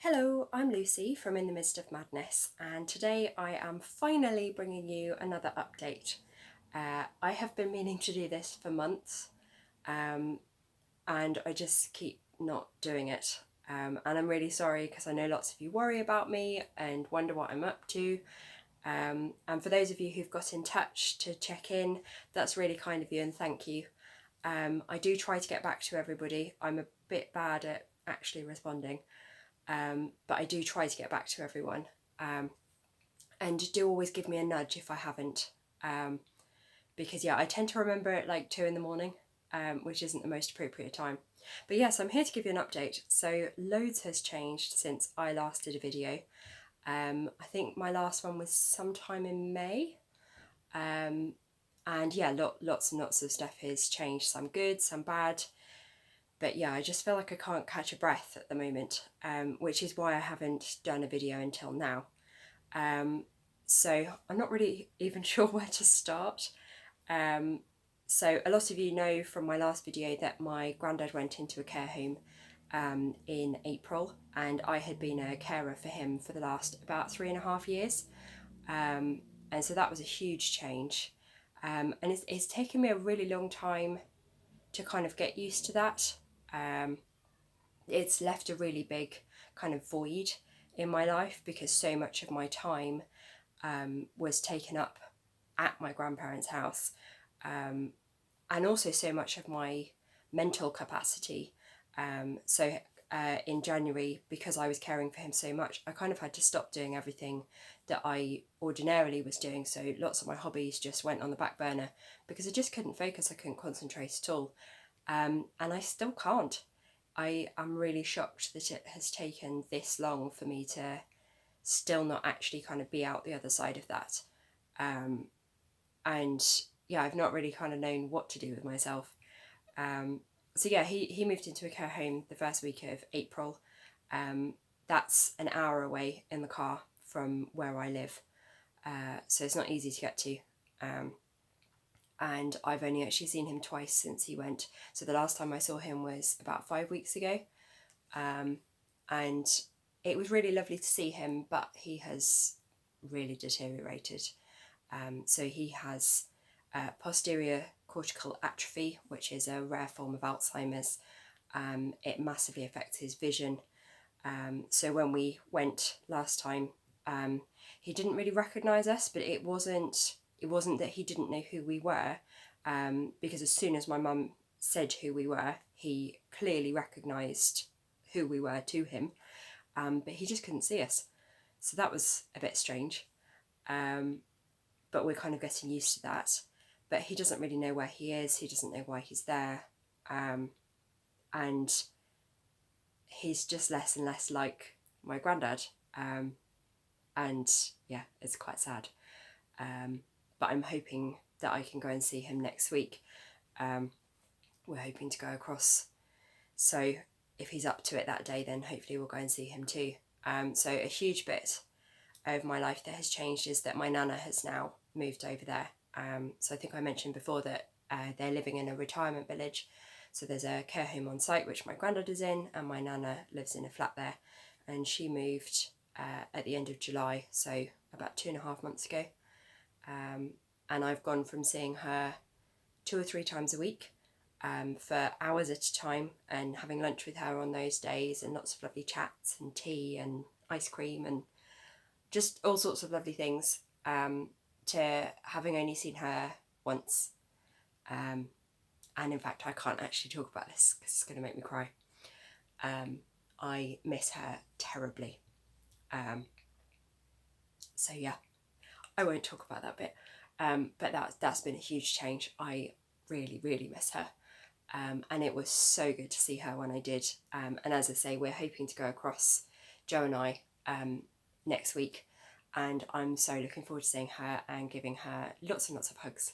Hello, I'm Lucy from In the Midst of Madness, and today I am finally bringing you another update. I have been meaning to do this for months, and I just keep not doing it. And I'm really sorry because I know lots of you worry about me and wonder what I'm up to. And for those of you who've got in touch to check in, that's really kind of you and thank you. I do try to get back to everybody. I'm a bit bad at actually responding. But I do try to get back to everyone. And do always give me a nudge if I haven't. Because I tend to remember at like 2 a.m, which isn't the most appropriate time. But yes, I'm here to give you an update. So loads has changed since I last did a video. I think my last one was sometime in May. And lots and lots of stuff has changed. Some good, some bad. But I just feel like I can't catch a breath at the moment, which is why I haven't done a video until now. So I'm not really even sure where to start. So a lot of you know from my last video that my granddad went into a care home in April, and I had been a carer for him for the last about 3.5 years. And so that was a huge change. And it's taken me a really long time to kind of get used to that. It's left a really big kind of void in my life because so much of my time was taken up at my grandparents' house, and also so much of my mental capacity. In January, because I was caring for him so much, I kind of had to stop doing everything that I ordinarily was doing. So lots of my hobbies just went on the back burner because I just couldn't focus, I couldn't concentrate at all. And I still can't. I am really shocked that it has taken this long for me to still not actually kind of be out the other side of that. I've not really kind of known what to do with myself. He moved into a care home the first week of April. That's an hour away in the car from where I live. So it's not easy to get to. And I've only actually seen him twice since he went. So the last time I saw him was about 5 weeks ago. And it was really lovely to see him, but he has really deteriorated. So he has posterior cortical atrophy, which is a rare form of Alzheimer's. It massively affects his vision. So when we went last time, he didn't really recognise us, but it wasn't that he didn't know who we were, because as soon as my mum said who we were, he clearly recognised who we were to him, but he just couldn't see us. So that was a bit strange, but we're kind of getting used to that. But he doesn't really know where he is, he doesn't know why he's there, and he's just less and less like my granddad, it's quite sad. But I'm hoping that I can go and see him next week. We're hoping to go across, so if he's up to it that day, then hopefully we'll go and see him too. So a huge bit of my life that has changed is that my nana has now moved over there. So I think I mentioned before that they're living in a retirement village. So there's a care home on site, which my granddad is in, and my nana lives in a flat there. And she moved at the end of July, so about 2.5 months ago. And I've gone from seeing her 2 or 3 times a week for hours at a time, and having lunch with her on those days, and lots of lovely chats and tea and ice cream and just all sorts of lovely things, to having only seen her once. And in fact, I can't actually talk about this because it's going to make me cry. I miss her terribly. I won't talk about that bit. But that's been a huge change. I really, really miss her. And it was so good to see her when I did. And as I say, we're hoping to go across, Joe and I, next week. And I'm so looking forward to seeing her and giving her lots and lots of hugs,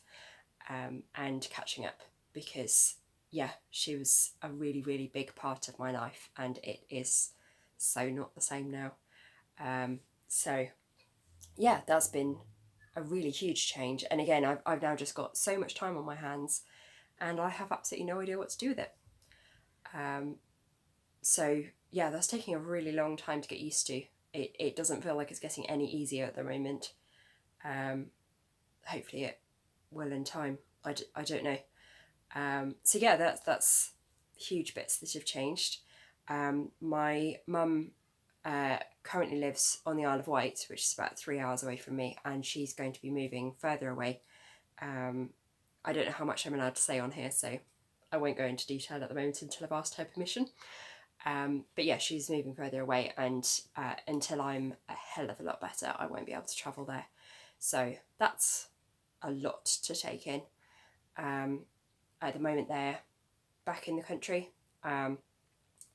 and catching up, because she was a really, really big part of my life, and it is so not the same now. That's been a really huge change. And again, I've now just got so much time on my hands, and I have absolutely no idea what to do with it. So yeah, that's taking a really long time to get used to. It doesn't feel like it's getting any easier at the moment. Hopefully it will in time. I don't know. So yeah, that's huge bits that have changed. My mum currently lives on the Isle of Wight, which is about 3 hours away from me, and she's going to be moving further away. I don't know how much I'm allowed to say on here, so I won't go into detail at the moment until I've asked her permission. But yeah, she's moving further away, and until I'm a hell of a lot better, I won't be able to travel there. So that's a lot to take in. At the moment, they're back in the country.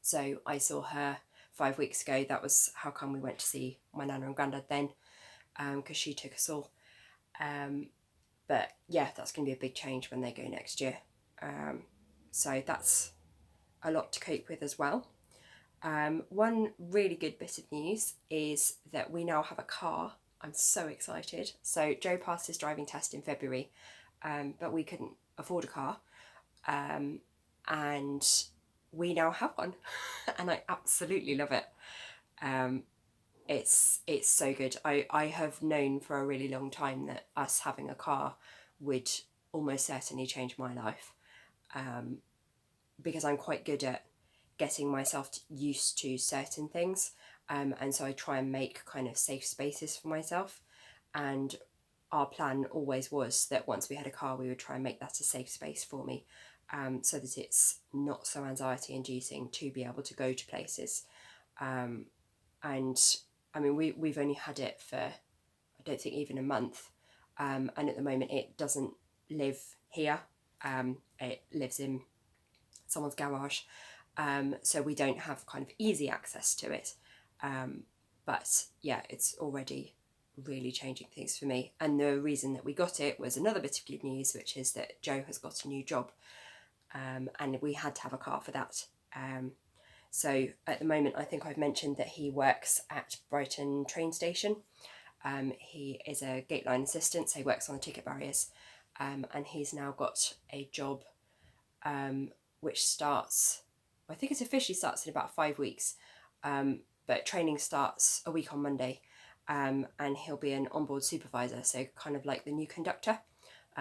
So I saw her 5 weeks ago. That was how come we went to see my nana and granddad then, because she took us all. But yeah, that's going to be a big change when they go next year. So that's a lot to cope with as well. One really good bit of news is that we now have a car. I'm so excited. So Joe passed his driving test in February, but we couldn't afford a car. And we now have one, and I absolutely love it. It's so good. I have known for a really long time that us having a car would almost certainly change my life, because I'm quite good at getting myself used to certain things, and so I try and make kind of safe spaces for myself. And our plan always was that once we had a car, we would try and make that a safe space for me, so that it's not so anxiety inducing to be able to go to places. And I mean, we've only had it for, I don't think, even a month, and at the moment it doesn't live here. It lives in someone's garage, so we don't have kind of easy access to it. But yeah, it's already really changing things for me. And the reason that we got it was another bit of good news, which is that Joe has got a new job, and we had to have a car for that. So at the moment, I think I've mentioned that he works at Brighton train station. He is a gate line assistant, so he works on the ticket barriers, and he's now got a job which starts, I think it officially starts in about 5 weeks, but training starts a week on Monday, and he'll be an onboard supervisor, so kind of like the new conductor.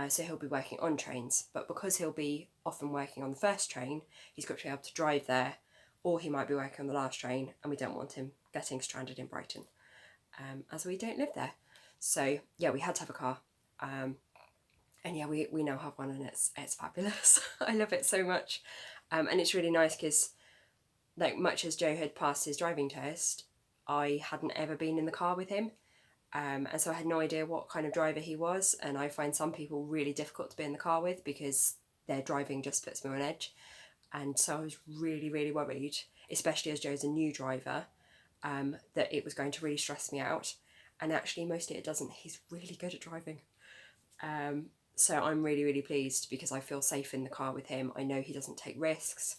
So he'll be working on trains, but because he'll be often working on the first train, he's got to be able to drive there, or he might be working on the last train, and we don't want him getting stranded in Brighton, as we don't live there. So yeah, we had to have a car, and yeah, we now have one, and it's fabulous. I love it so much, and it's really nice because, like, much as Joe had passed his driving test, I hadn't ever been in the car with him. And so I had no idea what kind of driver he was, and I find some people really difficult to be in the car with because their driving just puts me on edge. And so I was really, really worried, especially as Joe's a new driver, that it was going to really stress me out. And actually, mostly it doesn't. He's really good at driving. So I'm really, really pleased because I feel safe in the car with him. I know he doesn't take risks.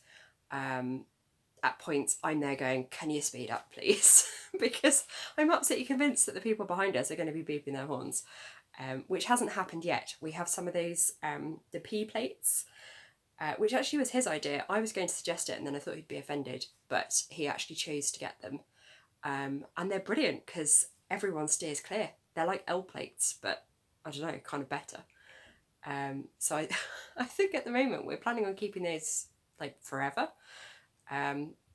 At points, I'm there going, can you speed up, please? Because I'm absolutely convinced that the people behind us are going to be beeping their horns, which hasn't happened yet. We have some of those, the P plates, which actually was his idea. I was going to suggest it, and then I thought he'd be offended, but he actually chose to get them. And they're brilliant because everyone steers clear. They're like L plates, but I don't know, kind of better. So I think at the moment we're planning on keeping those like forever,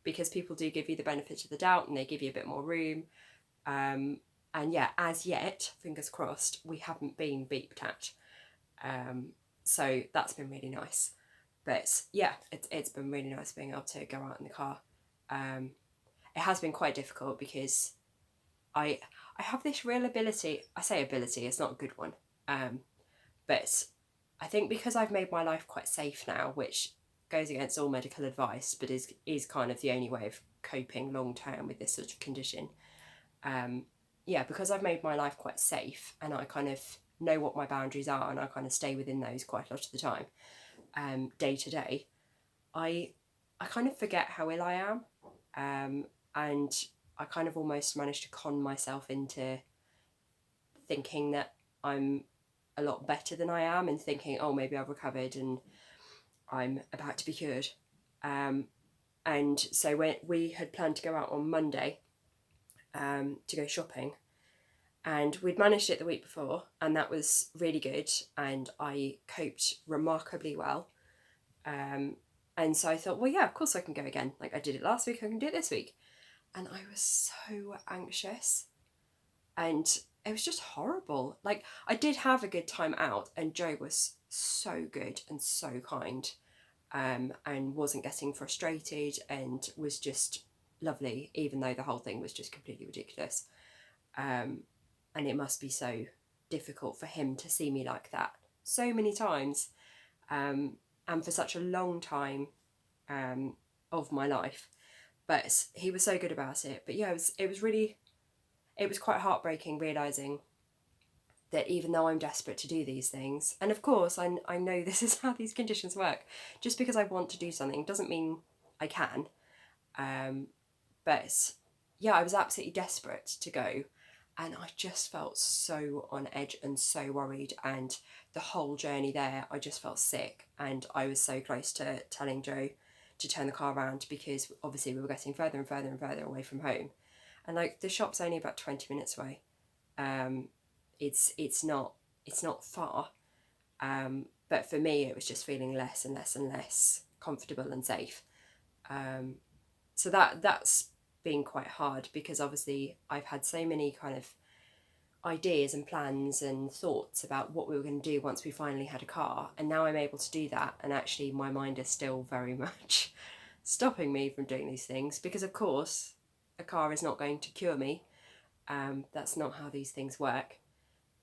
because people do give you the benefit of the doubt and they give you a bit more room. And yeah, as yet, fingers crossed, we haven't been beeped at. So that's been really nice. But yeah, it's been really nice being able to go out in the car. It has been quite difficult because I have this real ability. I say ability, it's not a good one. But I think because I've made my life quite safe now, which goes against all medical advice, but is kind of the only way of coping long term with this sort of condition. Yeah, because I've made my life quite safe and I kind of know what my boundaries are and I kind of stay within those quite a lot of the time, day to day, I kind of forget how ill I am, and I kind of almost manage to con myself into thinking that I'm a lot better than I am and thinking, oh, maybe I've recovered and I'm about to be cured. And so when we had planned to go out on Monday to go shopping, and we'd managed it the week before, and that was really good, and I coped remarkably well. And so I thought, well, yeah, of course I can go again. Like, I did it last week, I can do it this week. And I was so anxious, and it was just horrible. Like, I did have a good time out, and Joe was so good and so kind, and wasn't getting frustrated, and was just lovely, even though the whole thing was just completely ridiculous. And it must be so difficult for him to see me like that so many times, and for such a long time of my life. But he was so good about it. But yeah, it was quite heartbreaking realising that even though I'm desperate to do these things, and of course I know this is how these conditions work, just because I want to do something doesn't mean I can. But yeah, I was absolutely desperate to go, and I just felt so on edge and so worried, and the whole journey there I just felt sick, and I was so close to telling Joe to turn the car around, because obviously we were getting further and further and further away from home, and like the shop's only about 20 minutes away. It's not far, but for me it was just feeling less and less and less comfortable and safe. So that's been quite hard, because obviously I've had so many kind of ideas and plans and thoughts about what we were going to do once we finally had a car, and now I'm able to do that, and actually my mind is still very much stopping me from doing these things, because of course a car is not going to cure me. That's not how these things work.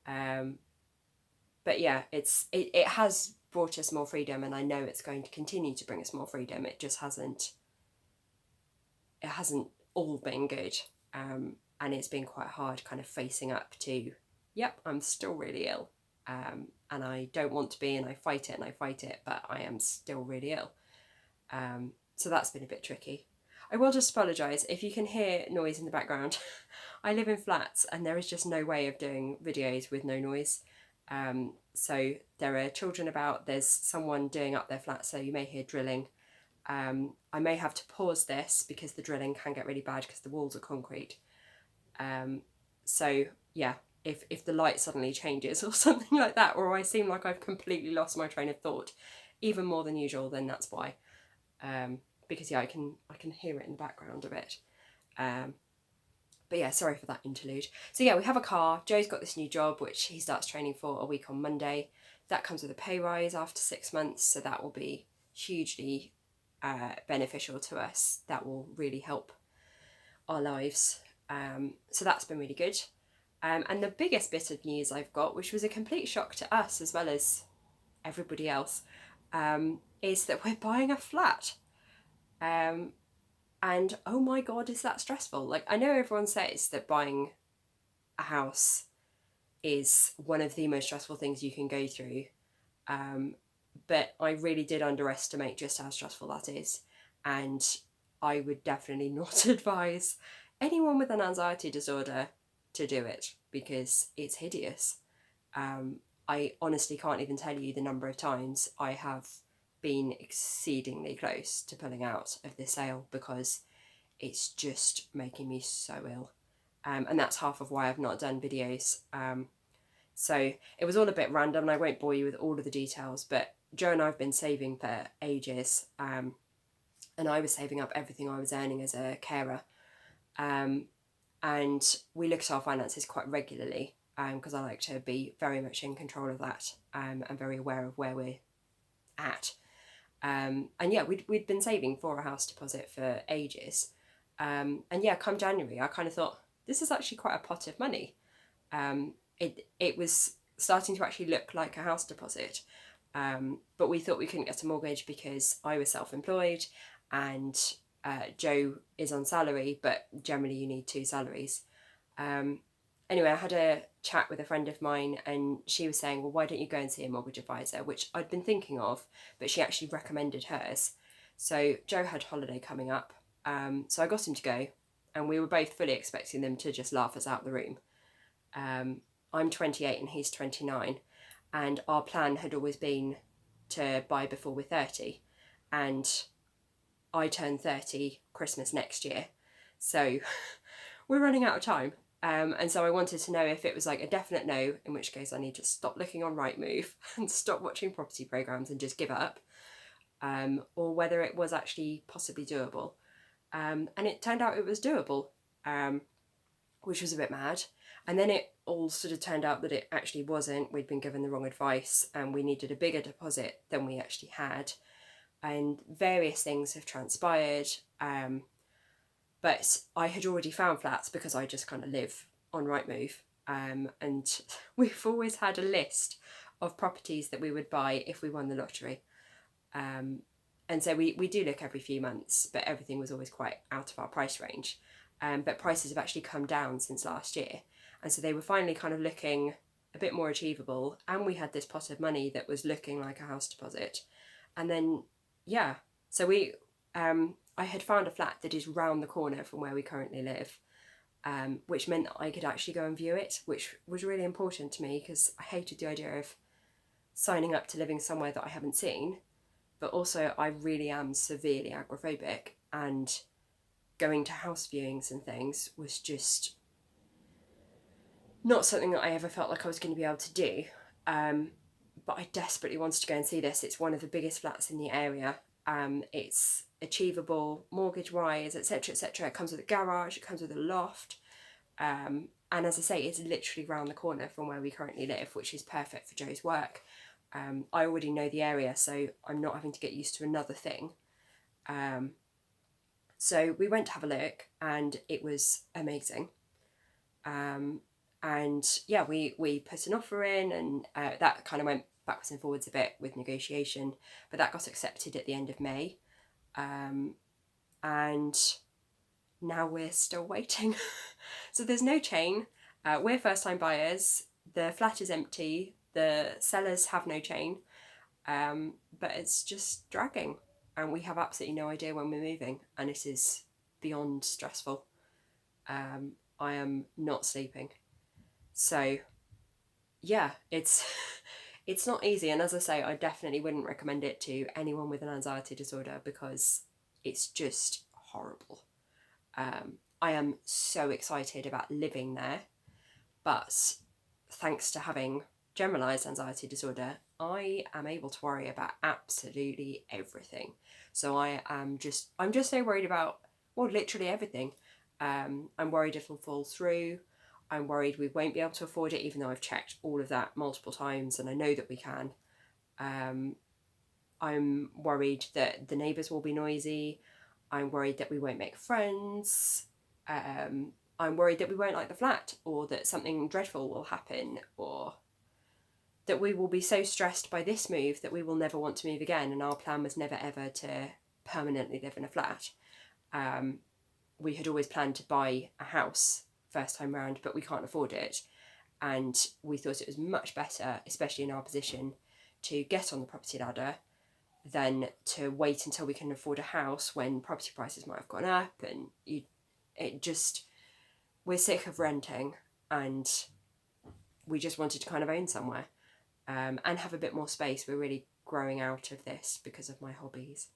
But yeah, it has brought us more freedom, and I know it's going to continue to bring us more freedom. It just hasn't all been good, and it's been quite hard kind of facing up to, yep, I'm still really ill, and I don't want to be, and I fight it, but I am still really ill. So that's been a bit tricky. I will just apologise if you can hear noise in the background. I live in flats, and there is just no way of doing videos with no noise. So there are children about, there's someone doing up their flat, so you may hear drilling. I may have to pause this because the drilling can get really bad because the walls are concrete. So yeah, if the light suddenly changes or something like that, or I seem like I've completely lost my train of thought, even more than usual, then that's why. Because yeah, I can hear it in the background a bit. But yeah, sorry for that interlude. So yeah, we have a car. Joe's got this new job, which he starts training for a week on Monday. That comes with a pay rise after 6 months, so that will be hugely beneficial to us. That will really help our lives. So that's been really good. And the biggest bit of news I've got, which was a complete shock to us as well as everybody else, is that we're buying a flat. And oh my God, is that stressful? Like, I know everyone says that buying a house is one of the most stressful things you can go through. But I really did underestimate just how stressful that is. And I would definitely not advise anyone with an anxiety disorder to do it, because it's hideous. I honestly can't even tell you the number of times I have been exceedingly close to pulling out of this sale, because it's just making me so ill. And that's half of why I've not done videos. So it was all a bit random, and I won't bore you with all of the details, but Joe and I have been saving for ages, and I was saving up everything I was earning as a carer, and we look at our finances quite regularly, because I like to be very much in control of that, and very aware of where we're at. And yeah, we'd been saving for a house deposit for ages, and yeah, come January I kind of thought, this is actually quite a pot of money. It was starting to actually look like a house deposit, but we thought we couldn't get a mortgage because I was self-employed, and Joe is on salary, but generally you need 2 salaries. Anyway, I had a chat with a friend of mine, and she was saying, well, why don't you go and see a mortgage advisor, which I'd been thinking of, but she actually recommended hers. So Joe had holiday coming up, so I got him to go, and we were both fully expecting them to just laugh us out the room. I'm 28 and he's 29, and our plan had always been to buy before we're 30, and I turn 30 Christmas next year. So we're running out of time. And so I wanted to know if it was like a definite no, in which case I need to stop looking on Rightmove and stop watching property programmes and just give up, or whether it was actually possibly doable. And it turned out it was doable, which was a bit mad. And then it all sort of turned out that it actually wasn't. We'd been given the wrong advice and we needed a bigger deposit than we actually had. And various things have transpired. But I had already found flats because I just kind of live on Rightmove. And we've always had a list of properties that we would buy if we won the lottery. And so we do look every few months, but everything was always quite out of our price range. But prices have actually come down since last year. And so they were finally kind of looking a bit more achievable. And we had this pot of money that was looking like a house deposit. And then, yeah, so I had found a flat that is round the corner from where we currently live, which meant that I could actually go and view it, which was really important to me because I hated the idea of signing up to living somewhere that I haven't seen. But also I really am severely agoraphobic, and going to house viewings and things was just not something that I ever felt like I was going to be able to do. But I desperately wanted to go and see this. It's one of the biggest flats in the area. It's achievable mortgage-wise, etc., etc. It comes with a garage, it comes with a loft. And as I say, it's literally round the corner from where we currently live, which is perfect for Joe's work. I already know the area, so I'm not having to get used to another thing. So we went to have a look, and it was amazing. And yeah, we put an offer in, and that kind of went backwards and forwards a bit with negotiation, but that got accepted at the end of May. And now we're still waiting. So there's no chain. We're first time buyers. The flat is empty. The sellers have no chain. But it's just dragging. And we have absolutely no idea when we're moving. And it is beyond stressful. I am not sleeping. So yeah, it's not easy. And as I say, I definitely wouldn't recommend it to anyone with an anxiety disorder because it's just horrible. I am so excited about living there, but thanks to having generalised anxiety disorder, I am able to worry about absolutely everything. So I'm just so worried about, well, literally everything. I'm worried it'll fall through. I'm worried we won't be able to afford it, even though I've checked all of that multiple times and I know that we can. I'm worried that the neighbours will be noisy. I'm worried that we won't make friends. I'm worried that we won't like the flat, or that something dreadful will happen, or that we will be so stressed by this move that we will never want to move again. And our plan was never ever to permanently live in a flat. We had always planned to buy a house first time round, but we can't afford it. And we thought it was much better, especially in our position, to get on the property ladder than to wait until we can afford a house when property prices might have gone up. And we're sick of renting, and we just wanted to kind of own somewhere, and have a bit more space. We're really growing out of this because of my hobbies.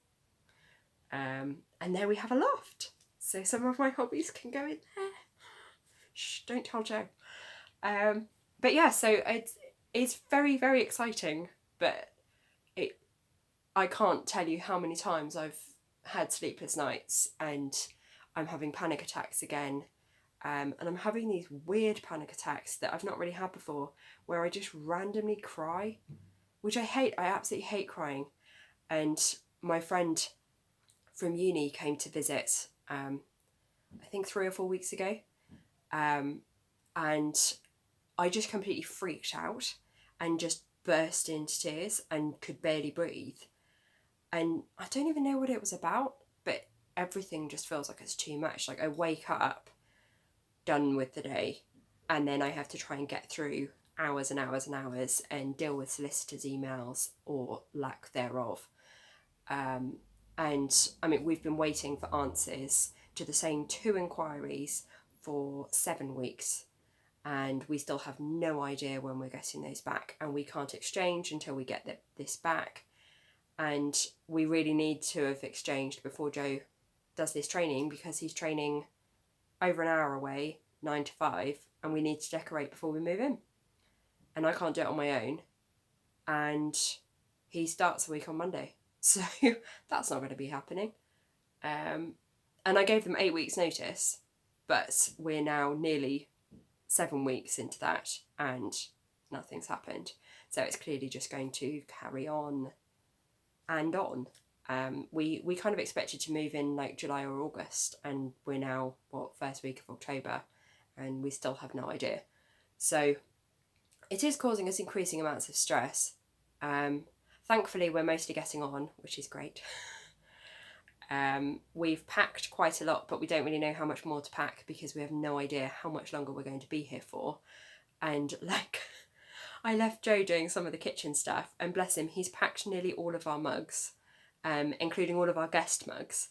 And there we have a loft. So some of my hobbies can go in there. Shh, don't tell Joe. But yeah, so it's very, very exciting, but I can't tell you how many times I've had sleepless nights and I'm having panic attacks again. And I'm having these weird panic attacks that I've not really had before, where I just randomly cry, which I hate. I absolutely hate crying. And my friend from uni came to visit, I think 3 or 4 weeks ago. And I just completely freaked out and just burst into tears and could barely breathe. And I don't even know what it was about, but everything just feels like it's too much. Like I wake up, done with the day, and then I have to try and get through hours and hours and hours and deal with solicitors' emails or lack thereof. And I mean, we've been waiting for answers to the same 2 inquiries for 7 weeks, and we still have no idea when we're getting those back, and we can't exchange until we get this back. and we really need to have exchanged before Joe does this training, because he's training over an hour away, 9 to 5, and we need to decorate before we move in. And I can't do it on my own. And he starts a week on Monday. So that's not going to be happening. And I gave them 8 weeks notice, but we're now nearly 7 weeks into that and nothing's happened. So it's clearly just going to carry on and on. We kind of expected to move in like July or August, and we're now, first week of October, and we still have no idea. So it is causing us increasing amounts of stress. Thankfully, we're mostly getting on, which is great. We've packed quite a lot, but we don't really know how much more to pack because we have no idea how much longer we're going to be here for. And like, I left Joe doing some of the kitchen stuff, and bless him, he's packed nearly all of our mugs, including all of our guest mugs,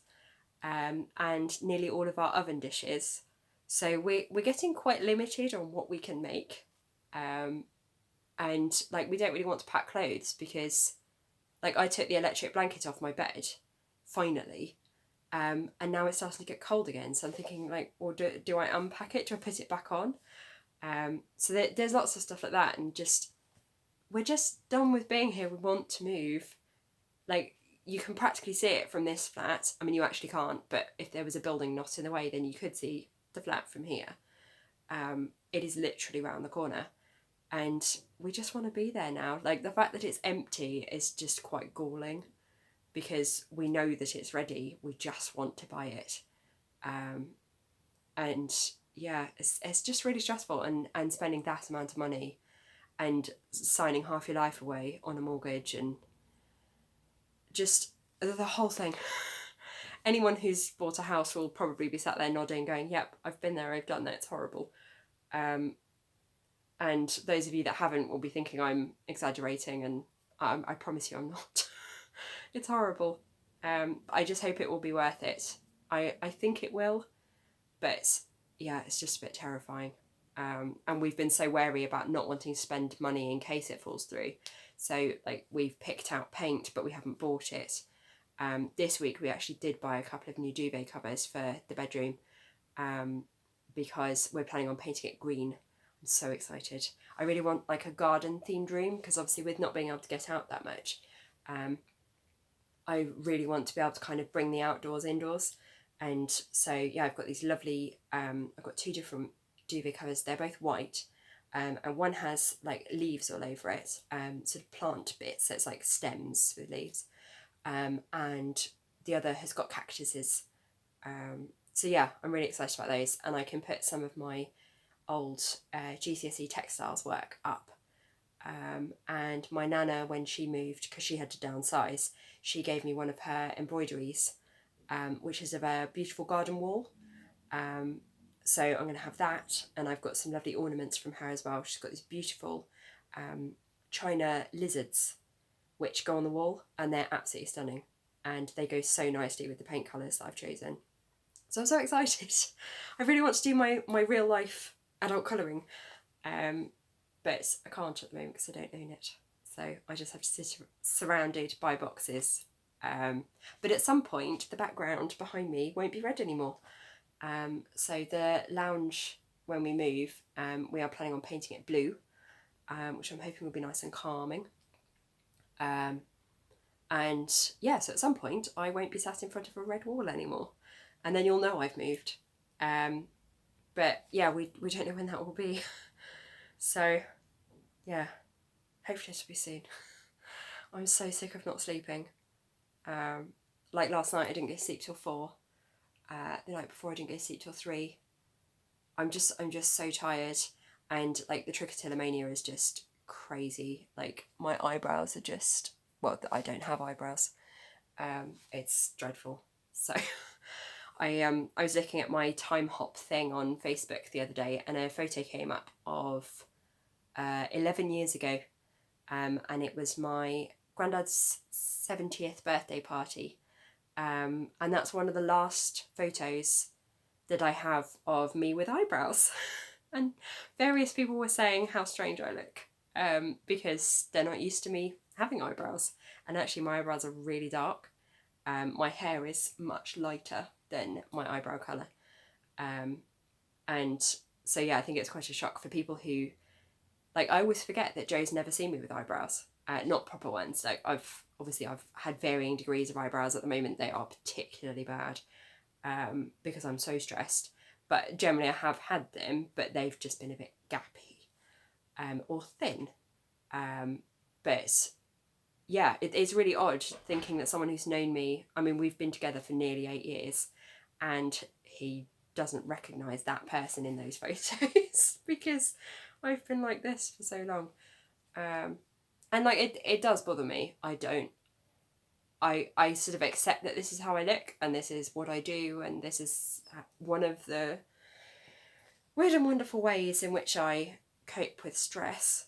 and nearly all of our oven dishes. So we're getting quite limited on what we can make. And like, we don't really want to pack clothes because like I took the electric blanket off my bed finally, and now it's starting to get cold again, so I'm thinking like, well, do I unpack it, do I put it back on? So there's lots of stuff like that, and we're just done with being here. We want to move. Like, you can practically see it from this flat. I mean, you actually can't, but if there was a building not in the way, then you could see the flat from here. It is literally round the corner, and we just want to be there now. Like, the fact that it's empty is just quite galling, because we know that it's ready. We just want to buy it. And yeah, it's just really stressful, and spending that amount of money and signing half your life away on a mortgage, and just the whole thing. Anyone who's bought a house will probably be sat there nodding, going, yep, I've been there, I've done that, it's horrible. And those of you that haven't will be thinking I'm exaggerating, and I promise you I'm not. It's horrible. I just hope it will be worth it. I think it will, but yeah, it's just a bit terrifying. And we've been so wary about not wanting to spend money in case it falls through. So like, we've picked out paint, but we haven't bought it. This week we actually did buy a couple of new duvet covers for the bedroom, because we're planning on painting it green. I'm so excited. I really want like a garden themed room, because obviously with not being able to get out that much, I really want to be able to kind of bring the outdoors indoors. And so yeah, I've got these lovely, I've got 2 different duvet covers. They're both white, and one has like leaves all over it, sort of plant bits, so it's like stems with leaves, and the other has got cactuses. So yeah, I'm really excited about those, and I can put some of my old GCSE textiles work up. And my nana, when she moved, because she had to downsize, she gave me one of her embroideries, which is of a beautiful garden wall. So I'm going to have that, and I've got some lovely ornaments from her as well. She's got these beautiful china lizards which go on the wall, and they're absolutely stunning, and they go so nicely with the paint colours that I've chosen. So I'm so excited. I really want to do my real life adult colouring, but I can't at the moment because I don't own it. So I just have to sit surrounded by boxes. But at some point, the background behind me won't be red anymore. So the lounge, when we move, we are planning on painting it blue, which I'm hoping will be nice and calming. And yeah, so at some point I won't be sat in front of a red wall anymore, and then you'll know I've moved. But yeah, we don't know when that will be. So yeah, hopefully it'll be soon. I'm so sick of not sleeping. Like last night I didn't go to sleep till 4. The night before I didn't go to sleep till 3. I'm just so tired, and like the trichotillomania is just crazy. Like, my eyebrows are just, well, I don't have eyebrows. It's dreadful. So I was looking at my time hop thing on Facebook the other day, and a photo came up of 11 years ago, and it was my granddad's 70th birthday party, and that's one of the last photos that I have of me with eyebrows. And various people were saying how strange I look, because they're not used to me having eyebrows. And actually my eyebrows are really dark. My hair is much lighter than my eyebrow colour. And so yeah, I think it's quite a shock for people who, like, I always forget that Joe's never seen me with eyebrows. Not proper ones. Like, I've had varying degrees of eyebrows at the moment. They are particularly bad because I'm so stressed. But generally I have had them, but they've just been a bit gappy or thin. But yeah, it's really odd thinking that someone who's known me, I mean, we've been together for nearly 8 years, and he doesn't recognise that person in those photos because I've been like this for so long. And like it does bother me. I sort of accept that this is how I look and this is what I do, and this is one of the weird and wonderful ways in which I cope with stress.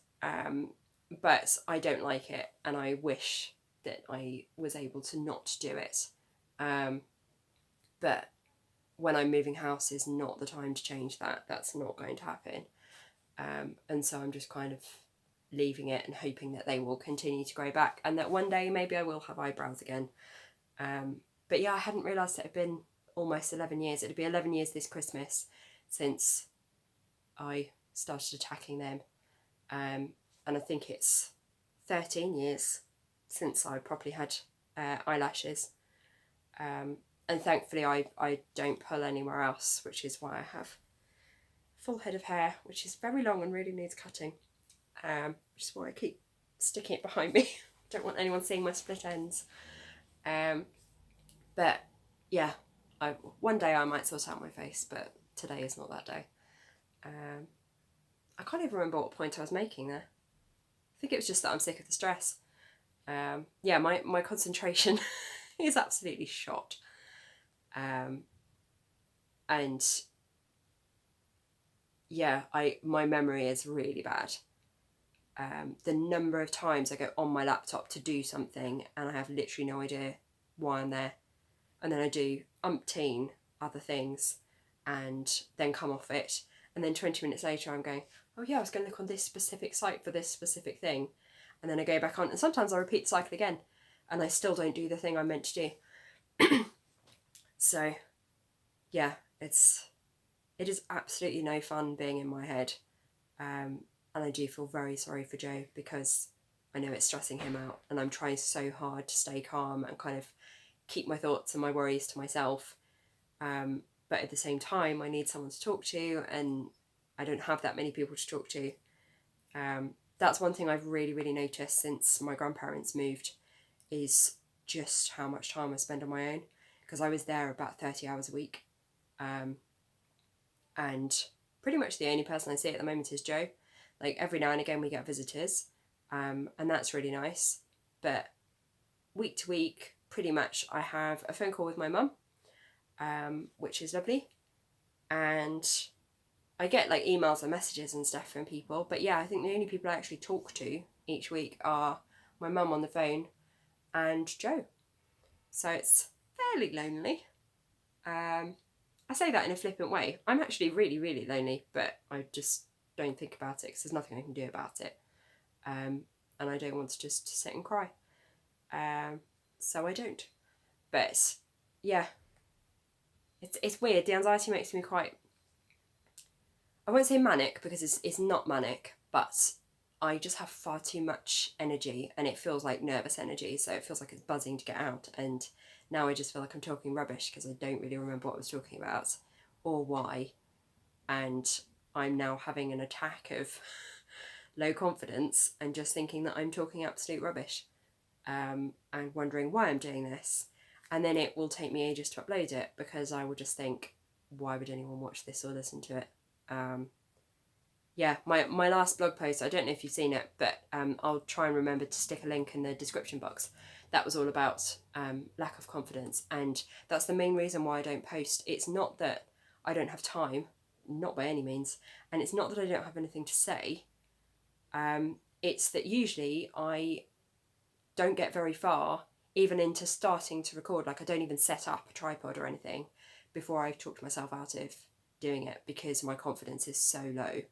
But I don't like it, and I wish that I was able to not do it. But when I'm moving house is not the time to change that. That's not going to happen. And so I'm just kind of leaving it and hoping that they will continue to grow back, and that one day maybe I will have eyebrows again. But yeah, I hadn't realised it had been almost 11 years. It'd be 11 years this Christmas since I started attacking them. And I think it's 13 years since I properly had eyelashes. And thankfully I don't pull anywhere else, which is why I have a full head of hair, which is very long and really needs cutting. Which is why I keep sticking it behind me. Don't want anyone seeing my split ends. But yeah, one day I might sort out my face, but today is not that day. I can't even remember what point I was making there. I think it was just that I'm sick of the stress. Yeah, my concentration is absolutely shot. And yeah, my memory is really bad. The number of times I go on my laptop to do something and I have literally no idea why I'm there, and then I do umpteen other things and then come off it, and then 20 minutes later I'm going, oh yeah, I was going to look on this specific site for this specific thing, and then I go back on, and sometimes I repeat the cycle again and I still don't do the thing I'm meant to do. So yeah, it is absolutely no fun being in my head. And I do feel very sorry for Joe, because I know it's stressing him out, and I'm trying so hard to stay calm and kind of keep my thoughts and my worries to myself. But at the same time, I need someone to talk to, and I don't have that many people to talk to. That's one thing I've really, really noticed since my grandparents moved, is just how much time I spend on my own, because I was there about 30 hours a week. And pretty much the only person I see at the moment is Joe. Like, every now and again we get visitors, and that's really nice. But week to week, pretty much I have a phone call with my mum, which is lovely. And I get like emails and messages and stuff from people. But yeah, I think the only people I actually talk to each week are my mum on the phone and Joe. So it's fairly lonely. I say that in a flippant way. I'm actually really, really lonely, but I just don't think about it because there's nothing I can do about it. And I don't want to just sit and cry. So I don't. But yeah, it's weird. The anxiety makes me quite, I won't say manic, because it's not manic, but I just have far too much energy, and it feels like nervous energy, so it feels like it's buzzing to get out. And now I just feel like I'm talking rubbish because I don't really remember what I was talking about or why. And I'm now having an attack of low confidence and just thinking that I'm talking absolute rubbish, and wondering why I'm doing this. And then it will take me ages to upload it, because I will just think, why would anyone watch this or listen to it? Yeah, my last blog post, I don't know if you've seen it, but I'll try and remember to stick a link in the description box. That was all about lack of confidence, and that's the main reason why I don't post. It's not that I don't have time, not by any means, and it's not that I don't have anything to say. It's that usually I don't get very far, even into starting to record. Like, I don't even set up a tripod or anything before I've talked myself out of doing it, because my confidence is so low.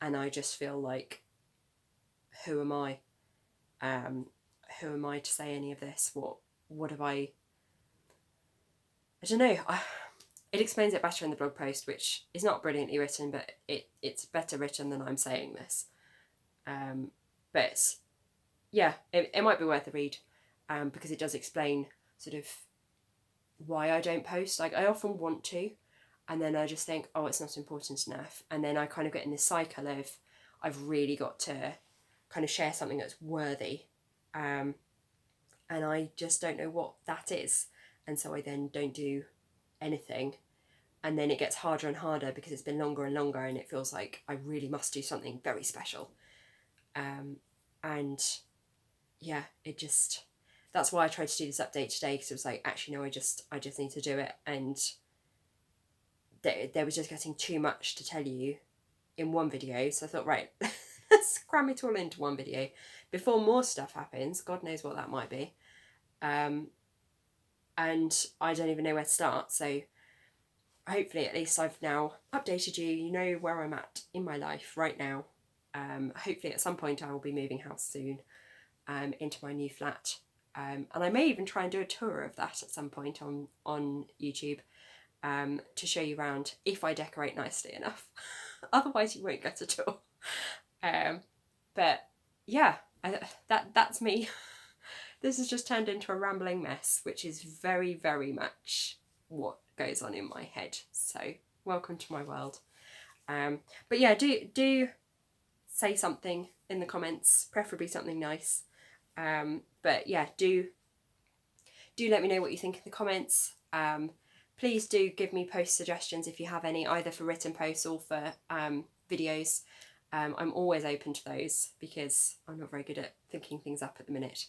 And I just feel like, who am I? who am I to say any of this? What have I don't know. It explains it better in the blog post, which is not brilliantly written, but it's better written than I'm saying this. But yeah, it might be worth a read, because it does explain sort of why I don't post. Like, I often want to, and then I just think, oh, it's not important enough. And then I kind of get in this cycle of, I've really got to kind of share something that's worthy. And I just don't know what that is. And so I then don't do anything. And then it gets harder and harder because it's been longer and longer, and it feels like I really must do something very special. And yeah, that's why I tried to do this update today, because it was like, actually no, I just need to do it. And there was just getting too much to tell you in one video, so I thought, right, let's cram it all into one video before more stuff happens. God knows what that might be. And I don't even know where to start, so hopefully at least I've now updated you. You know where I'm at in my life right now. Hopefully at some point I will be moving house soon, into my new flat, and I may even try and do a tour of that at some point on YouTube, to show you around if I decorate nicely enough. Otherwise you won't get a tour. But yeah, that's me. This has just turned into a rambling mess, which is very, very much what goes on in my head. So welcome to my world. But yeah, do say something in the comments, preferably something nice. But yeah, do let me know what you think in the comments. Please do give me post suggestions if you have any, either for written posts or for videos. I'm always open to those, because I'm not very good at thinking things up at the minute.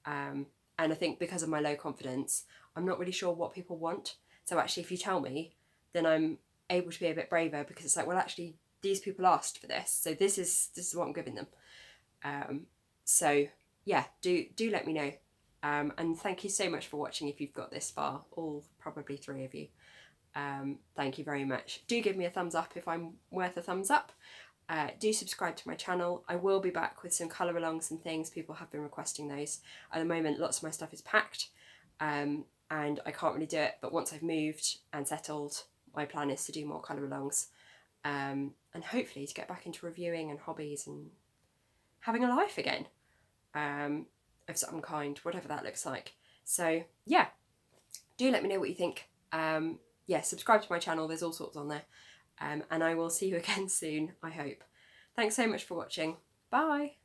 And I think because of my low confidence, I'm not really sure what people want. So actually, if you tell me, then I'm able to be a bit braver, because it's like, well, actually, these people asked for this, so this is what I'm giving them. So yeah, do let me know. And thank you so much for watching if you've got this far, all probably 3 of you. Thank you very much. Do give me a thumbs up if I'm worth a thumbs up. Do subscribe to my channel. I will be back with some colour alongs and things. People have been requesting those. At the moment, lots of my stuff is packed, and I can't really do it, but once I've moved and settled, my plan is to do more colour alongs, and hopefully to get back into reviewing and hobbies and having a life again, of some kind, whatever that looks like. So yeah, do let me know what you think. Yeah, subscribe to my channel, there's all sorts on there. And I will see you again soon, I hope. Thanks so much for watching. Bye!